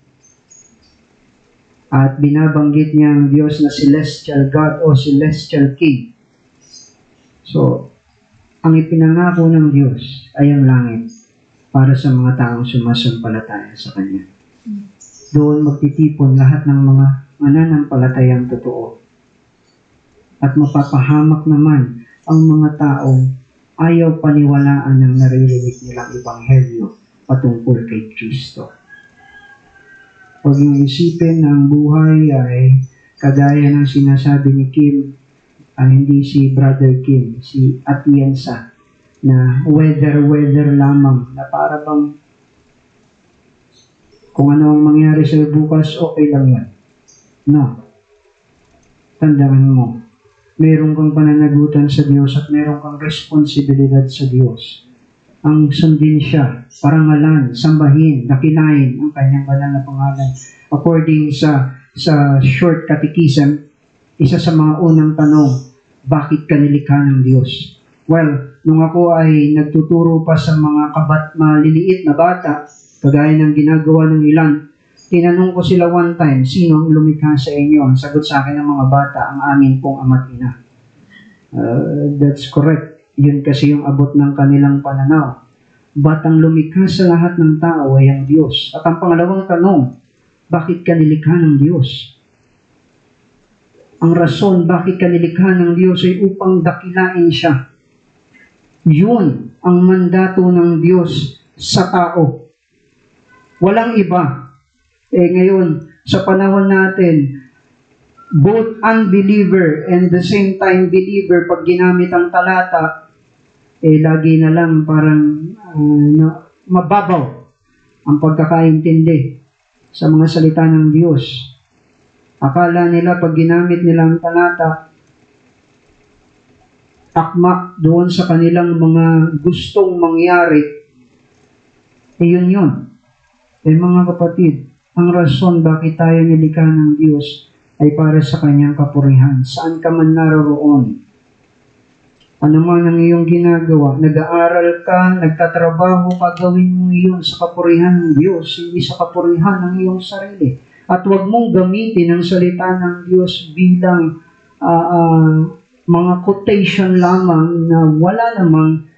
At binabanggit niya ang Diyos na Celestial God o Celestial King. So, ang ipinangako ng Diyos ay ang langit para sa mga taong sumasampalataya sa Kanya. Doon magtitipon lahat ng mga mananampalatayang totoo. At mapapahamak naman ang mga taong ayaw paniwalaan ng naririnig nilang ebanghelyo patungkol kay Kristo. Huwag niyong isipin na ang buhay ay kagaya ng sinasabi ni Kim, hindi si Brother Kim, si Atienza, na weather lamang, na para bang kung ano ang mangyari sa bukas, okay lang yan. No. Tandaan mo, meron kang pananagutan sa Diyos at meron kang responsibilidad sa Diyos. Ang sundin siya, parangalan, sambahin, dakilain ang kanyang banal na pangalan. According sa short catechism, isa sa mga unang tanong, bakit ka nilikha ng Diyos? Well, nung ako ay nagtuturo pa sa mga maliliit na bata, kagaya ng ginagawa ng ilan, tinanong ko sila one time, sino ang lumikha sa inyo? Ang sagot sa akin ng mga bata, ang amin pong ama't ina. That's correct. Yun kasi yung abot ng kanilang pananaw. Ba't ang lumikha sa lahat ng tao ay ang Diyos? At ang pangalawang tanong, bakit ka nilikha ng Diyos? Ang rason bakit ka nilikha ng Diyos ay upang dakilain siya. Yun ang mandato ng Diyos sa tao. Walang iba. Ngayon, sa panahon natin, both unbeliever and the same time believer, pag ginamit ang talata, lagi na lang parang mababaw ang pagkakaintindi sa mga salita ng Diyos. Akala nila pag ginamit nila ang talata, akma doon sa kanilang mga gustong mangyari, yun. Mga kapatid, ang rason bakit tayo nilikha ng Diyos ay para sa kanyang kapurihan. Saan ka man naroroon, ano man ang iyong ginagawa, nag-aaral ka, nagtatrabaho ka, gawin mo iyon sa kapurihan ng Diyos, hindi sa kapurihan ng iyong sarili. At huwag mong gamitin ang salita ng Diyos bilang mga quotation lamang na wala namang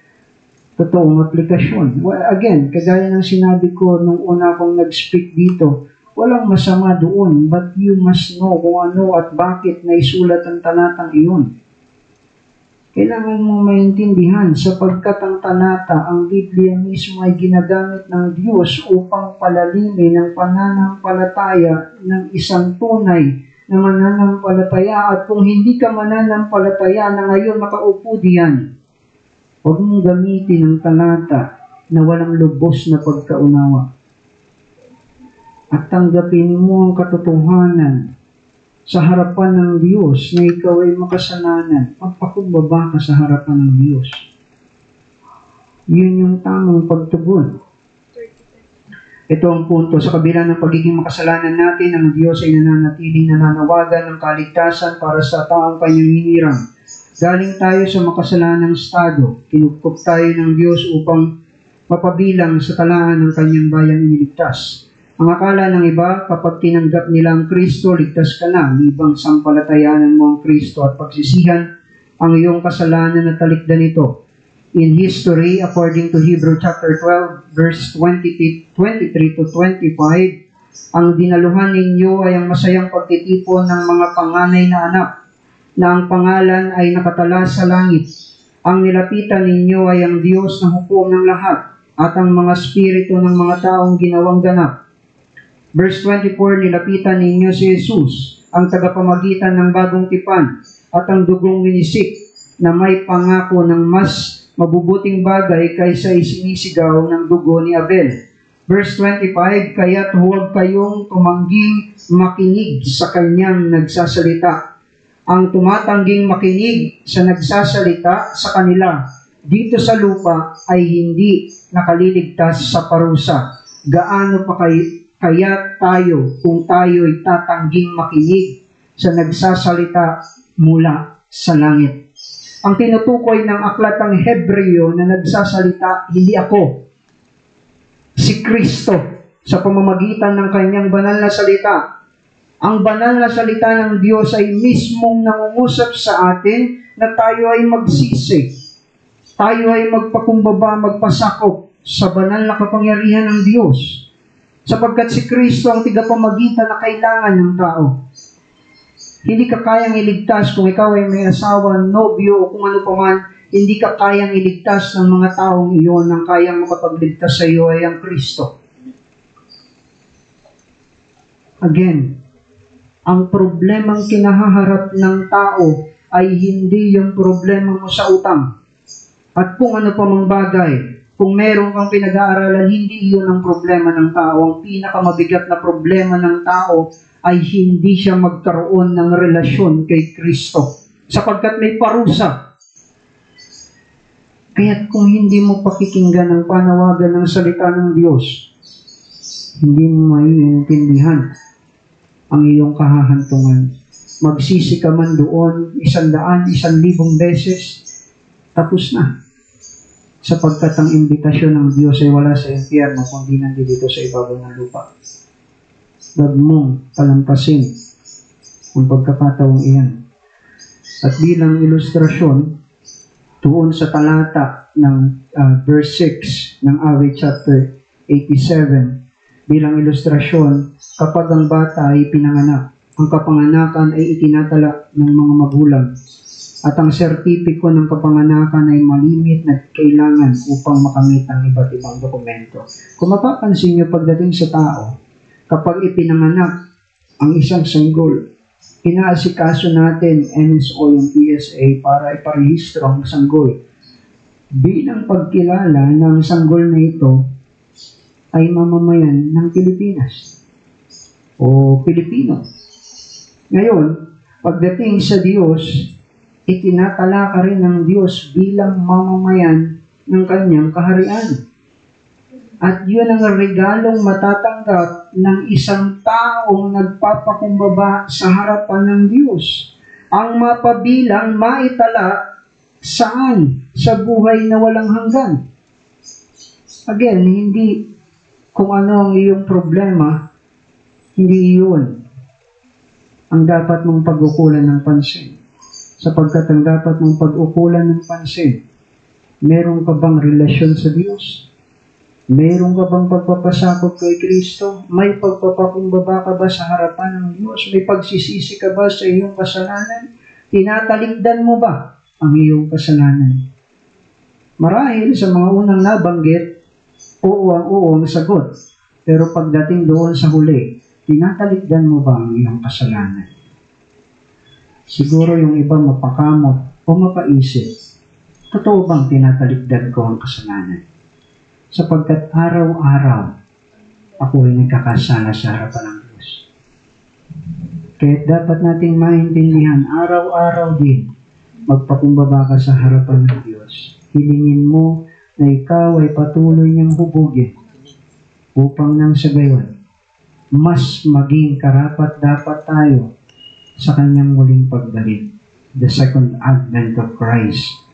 totoong aplikasyon. Well, again, kagaya ng sinabi ko nung una akong nag-speak dito, walang masama doon, but you must know kung ano at bakit naisulat ang talatang iyon. Kailangan mong maintindihan sapagkat ang talata, ang Biblia mismo ay ginagamit ng Diyos upang palalimin ang pananampalataya ng isang tunay na mananampalataya. At kung hindi ka mananampalataya na ngayon nakaupo diyan, huwag mong gamitin ang talata na walang lubos na pagkaunawa. At tanggapin mo ang katotohanan sa harapan ng Diyos na ikaw ay makasalanan. Magpakumbaba ka sa harapan ng Diyos. Yun yung tamang pagtugon. Ito ang punto. Sa kabila ng pagiging makasalanan natin, ang Diyos ay nananatiling nananawagan ng kaligtasan para sa taong kanyang hinirang. Galing tayo sa makasalanang estado. Kinupkup tayo ng Diyos upang mapabilang sa talaan ng kanyang bayang iniligtas. Ang akala ng iba, kapag tinanggap nila ang Kristo, ligtas ka na, libang sampalatayanan mo ang Kristo at pagsisihan ang iyong kasalanan na talikdan nito. In history, according to Hebrew chapter 12, verse 23 to 25, ang dinaluhan ninyo ay ang masayang pagtitipon ng mga panganay na anak, na ang pangalan ay nakatala sa langit. Ang nilapitan ninyo ay ang Diyos na hukom ng lahat, at ang mga spirito ng mga taong ginawang ganap. Verse 24, nilapitan ninyo si Jesus, ang tagapamagitan ng bagong tipan, at ang dugong winisik na may pangako ng mas mabubuting bagay kaysa isinisigaw ng dugo ni Abel. Verse 25, kaya't huwag kayong tumangging makinig sa kanyang nagsasalita. Ang tumatangging makinig sa nagsasalita sa kanila dito sa lupa ay hindi nakaliligtas sa parusa. Gaano pa kaya tayo kung tayo'y tatangging makinig sa nagsasalita mula sa langit? Ang tinutukoy ng aklatang Hebreo na nagsasalita, hindi ako, si Kristo sa pamamagitan ng kanyang banal na salita. Ang banal na salita ng Diyos ay mismong nangungusap sa atin na tayo ay magsisi. Tayo ay magpakumbaba, magpasakop sa banal na kapangyarihan ng Diyos. Sapagkat si Kristo ang tigapamagitan na kailangan ng tao. Hindi ka kayang iligtas kung ikaw ay may asawa, nobyo, o kung ano paman. Hindi ka kayang iligtas ng mga taong iyon. Ang kayang makapagligtas sa iyo ay ang Kristo. Again, ang problemang kinahaharap ng tao ay hindi yung problema mo sa utang. At kung ano pa mang bagay, kung meron kang pinag-aaralan, hindi iyon ang problema ng tao. Ang pinakamabigat na problema ng tao ay hindi siya magkaroon ng relasyon kay Kristo. Sapagkat may parusa. Kaya't kung hindi mo pakikinggan ang panawagan ng salita ng Diyos, hindi mo maiintindihan ang iyong kahahantungan. Magsisi ka man doon 100, 1,000 beses, tapos na. Sapagkat ang imbitasyon ng Diyos ay wala sa impyerno, kundi nandito sa ibabaw ng lupa. Huwag mong palampasin ang pagkakataong iyan. At bilang ilustrasyon, tuon sa talata ng verse 6 ng awit chapter 87, bilang ilustrasyon, kapag ang bata ay pinanganak, ang kapanganakan ay itinatala ng mga magulang, at ang sertipiko ng kapanganakan ay malimit na kailangan upang makamit ang iba't ibang dokumento. Kung mapapansin niyo pagdating sa tao, kapag ipinanganak ang isang sanggol, inaasikaso natin NSO yung PSA para iparehistro ang sanggol. Bilang pagkilala ng sanggol na ito ay mamamayan ng Pilipinas o Pilipino. Ngayon, pagdating sa Diyos, itinatala ka rin ng Diyos bilang mamamayan ng kanyang kaharian. At yun ang regalong matatanggap ng isang taong nagpapakumbaba sa harapan ng Diyos. Ang mapabilang, maitala, saan? Sa buhay na walang hanggan. Again, hindi kung ano ang iyong problema, hindi iyon ang dapat mong pag-ukulan ng pansin. Sapagkat ang dapat mong pag-ukulan ng pansin, meron ka bang relasyon sa Diyos? Meron ka bang pagpapasakop kay Kristo? May pagpapakumbaba ka ba sa harapan ng Diyos? May pagsisisi ka ba sa iyong kasalanan? Tinatalikdan mo ba ang iyong kasalanan? Marahil sa mga unang nabanggit, oo ang oo ang sagot. Pero pagdating doon sa huli, tinatalikdan mo ba ang iyong kasalanan? Siguro yung iba mapakamot o mapaisip, totoo bang tinatalikdan ko ang kasalanan? Sapagkat araw-araw, ako ay nagkakasala sa harapan ng Diyos. Kaya dapat nating maintindihan, araw-araw din, magpakumbaba ka sa harapan ng Diyos. Hilingin mo na ikaw ay patuloy niyang hubugin upang nang sa gayon, mas maging karapat-dapat tayo sa kanyang muling pagbalik, the second advent of Christ.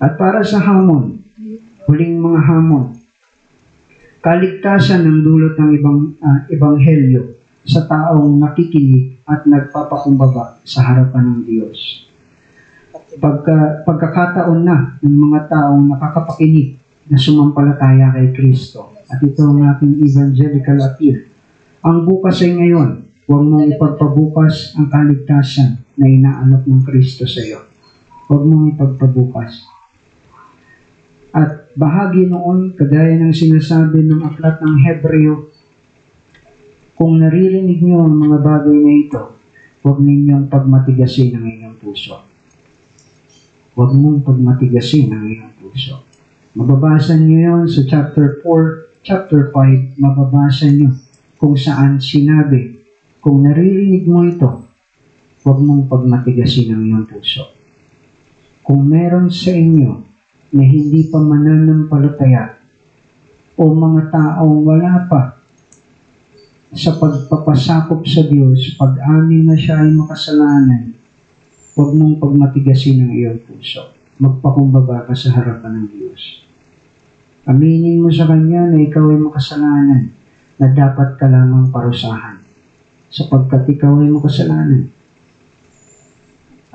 At para sa hamon, huling mga hamon, kaligtasan ng dulot ng ebanghelyo sa taong nakikinig at nagpapakumbaba sa harapan ng Diyos. Pagkakataon na ng mga taong nakakapakinig na sumampalataya kay Kristo. At ito ang aking evangelical appeal. Ang bukas ay ngayon. Huwag mong ipagpabukas ang kaligtasan na inaalok ng Kristo sa iyo. Huwag mong ipagpabukas. At bahagi noon, kagaya ng sinasabi ng aklat ng Hebreo, kung naririnig niyo ang mga bagay na ito, huwag ninyong pagmatigasin ang inyong puso. Huwag mong pagmatigasin ang iyong puso. Mababasa niyo yon sa chapter 4, chapter 5, mababasa niyo kung saan sinabi, kung naririnig mo ito, huwag mong pagmatigasin ang iyong puso. Kung meron sa inyo na hindi pa mananampalataya o mga taong wala pa sa pagpapasakop sa Diyos, pag-amin na siya ay makasalanan, huwag mong pagmatigasin ang iyong puso. Magpakumbaba ka sa harapan ng Diyos. Aminin mo sa Kanya na ikaw ay makasalanan, na dapat ka lamang parusahan, sapagkat ikaw ay makasalanan.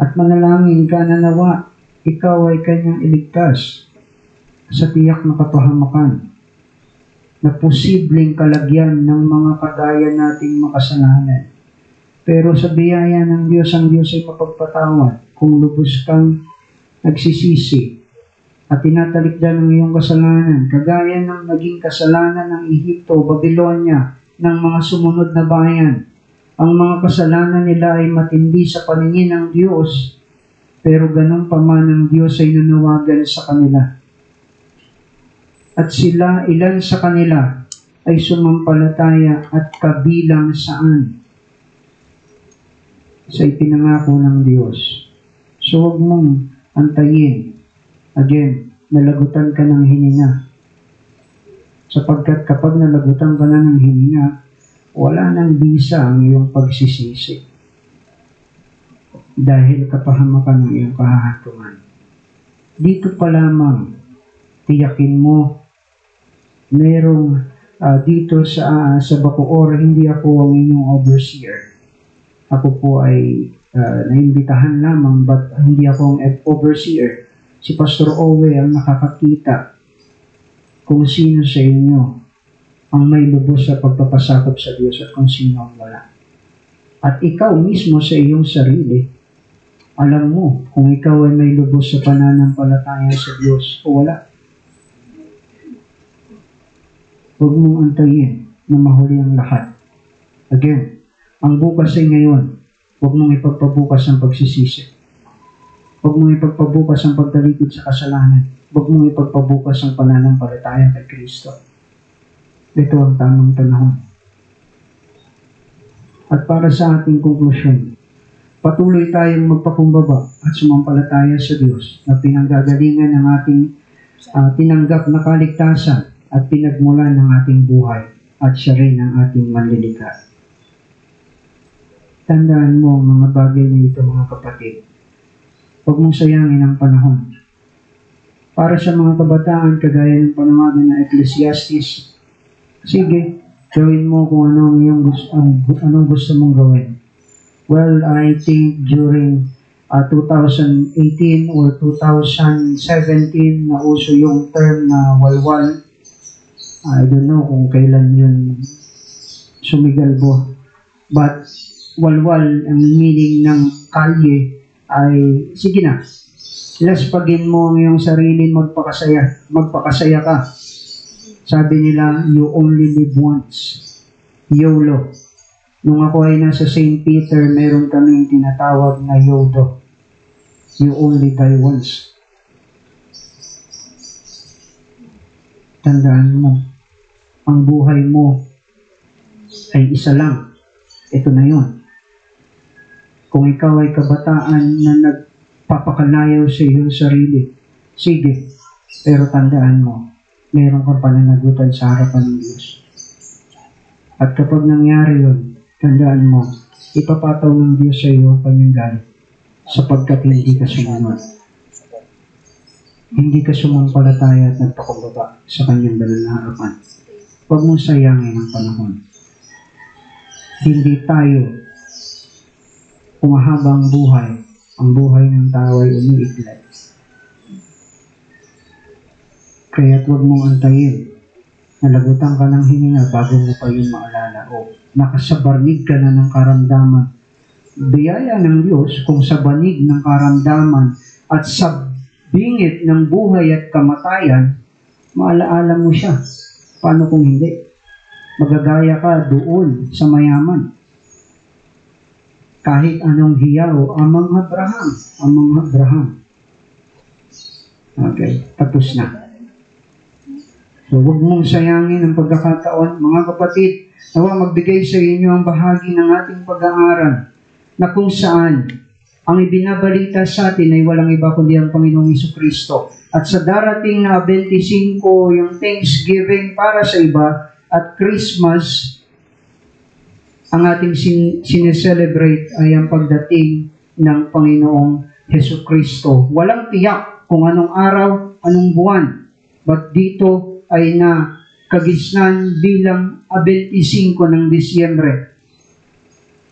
At manalangin ka na nawa, ikaw ay Kanyang iligtas sa tiyak na kapahamakan, na posibleng kalagyan ng mga kagaya nating makasalanan. Pero sa biyaya ng Diyos, ang Diyos ay mapagpatawad kung lubos kang nagsisisi at tinatalikdan ng iyong kasalanan, kagaya ng naging kasalanan ng Ehipto, Babylonia, ng mga sumunod na bayan. Ang mga kasalanan nila ay matindi sa paningin ng Diyos, pero ganun pa man ang Diyos ay nanawagan sa kanila. At sila, ilan sa kanila, ay sumampalataya at kabilang saan? Sa ipinangako ng Diyos. So huwag mong antayin. Again, nalagutan ka ng hininga. Sapagkat kapag nalagutan ka na ng hininga, wala nang bisa ang iyong pagsisisi. Dahil kapahamakan ng iyong kahahantungan. Dito pa lamang, tiyakin mo, merong dito sa Bacoor, hindi ako ang inyong overseer. Ako po ay naimbitahan lamang, but hindi ako ang overseer. Si Pastor Owe ang nakakakita kung sino sa inyo ang may lubos sa pagpapasakop sa Diyos at kung sino ang wala. At ikaw mismo sa iyong sarili, alam mo kung ikaw ay may lubos sa pananampalataya sa Diyos o wala. Huwag mong antayin na mahuli ang lahat. Again, ang bukas ay ngayon. Huwag mong ipagpabukas ang pagsisisi. Huwag mong ipagpabukas ang pagtalikod sa kasalanan. Huwag mong ipagpabukas ang pananampalataya kay Kristo. Ito ang tamang panahon. At para sa ating konklusyon, patuloy tayong magpakumbaba at sumampalataya sa Diyos na pinanggagalingan ng ating tinanggap na kaligtasan at pinagmulan ng ating buhay at siya rin ang ating manlilikha. Tandaan mo ang mga bagay na ito, mga kapatid. Huwag mong sayangin ang panahon. Para sa mga kabataan, kagaya ng panawagan ng Ecclesiastes, sige, gawin mo kung anong gusto mong gawin. Well, I think during 2018 or 2017 na uso yung term na walwal. I don't know kung kailan yun sumigalbo. But walwal, ang meaning ng kalye ay, sige na, Laspagin mo ang iyong sarili, magpakasaya. Magpakasaya ka. Sabi nila, you only live once. YOLO. Nung ako ay nasa St. Peter, meron kaming tinatawag na YODO. You only die once. Tandaan mo, ang buhay mo ay isa lang. Ito na yun. Kung ikaw ay kabataan na nagpapakalayaw sa iyong sarili, sige, pero tandaan mo, meron kang pananagutan sa harapan ng Diyos. At kapag nangyari yun, tandaan mo, ipapataw ng Diyos sa iyo ang kanyang galit sapagkat hindi ka sumunod. Hindi ka sumampalataya at nagpakumbaba sa kanyang banal na harapan. Huwag mong sayangin ang panahon. Hindi tayo umahaba ang buhay ng tao ay umiiglat. Kaya't huwag mong antayin. Nalagutan ka ng hininga bago mo pa yun maalala. O nakasabarnig ka na ng karamdaman. Biyaya ng Diyos kung sa banig ng karamdaman at sa bingit ng buhay at kamatayan, maalaala mo siya. Paano kung hindi? Magagaya ka doon sa mayaman. Kahit anong hiyaw, amang Abraham. Okay, tapos na. So, huwag mong sayangin ang pagkakataon. Mga kapatid, nawa magbigay sa inyo ang bahagi ng ating pag-aaral na kung saan ang ibinabalita sa atin ay walang iba kundi ang Panginoong Jesucristo. At sa darating na 25, yung Thanksgiving para sa iba at Christmas, ang ating sineselebrate ay ang pagdating ng Panginoong Jesucristo. Walang tiyak kung anong araw, anong buwan. But dito ay na kagisnan bilang 25 ng Disyembre.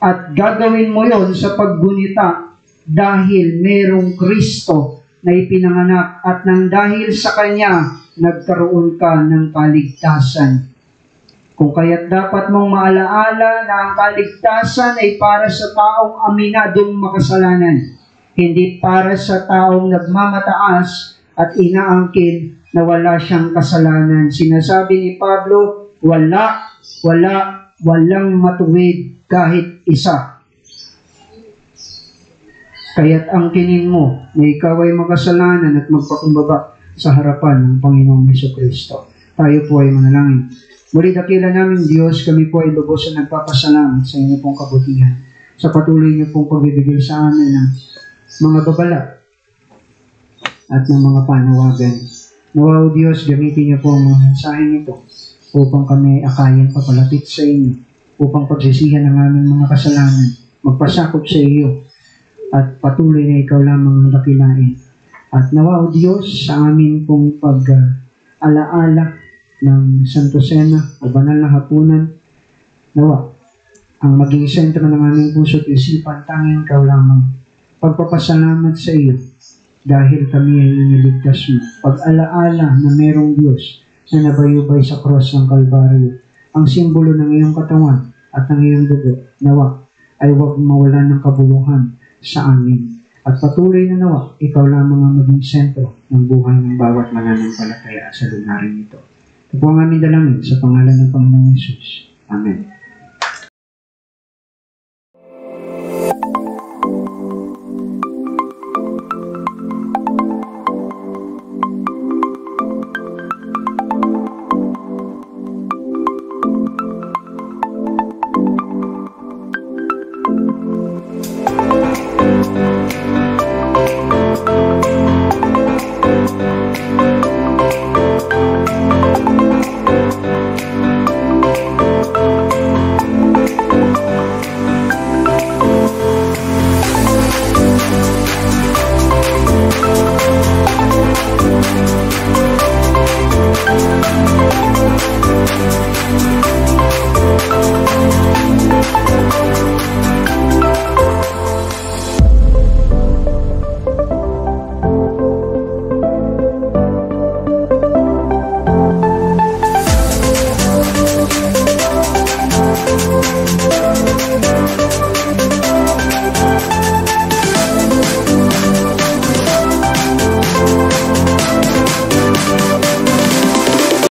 At gagawin mo yon sa paggunita dahil merong Kristo na ipinanganak at nang dahil sa Kanya, nagkaroon ka ng kaligtasan. Kung kaya't dapat mong maalaala na ang kaligtasan ay para sa taong aminadong makasalanan, hindi para sa taong nagmamataas at inaangkin na wala siyang kasalanan. Sinasabi ni Pablo, walang matuwid kahit isa. Kaya't angkinin mo na ikaw ay makasalanan at magpakumbaba sa harapan ng Panginoong Jesucristo. Tayo po ay manalangin. Muli dakila namin Diyos, kami po ay lubos na nagpapasalamat sa inyo pong kabutihan, sa patuloy niyo pong pagbibigay sa amin ng mga babala at ng mga panawagan. Nawa o Diyos, gamitin niyo po ang mga mensahe nito upang kami akayin papalapit sa inyo, upang pagsisihan ng aming mga kasalanan, magpasakop sa iyo, at patuloy na ikaw lamang ang dakilain. At nawa o Diyos, sa amin pong pag-alaala ng Santo Cena o banal na hapunan, nawa, ang maging sentro ng aming puso at isipan, tanging ikaw lamang. Pagpapasalamat sa iyo, dahil kami ay iniligtas mo. Pag-alaala na merong Diyos na nabayubay sa cross ng Kalbaryo, ang simbolo ng iyong katawan at ng iyong dugo, nawa, ay huwag mawalan ng kabuluhan sa amin. At patuloy na nawa, ikaw lamang ang maging sentro ng buhay ng bawat mananampalataya sa lunarin ito. Ito po ang aming dalangin sa pangalan ng Panginoong Hesus. Amen.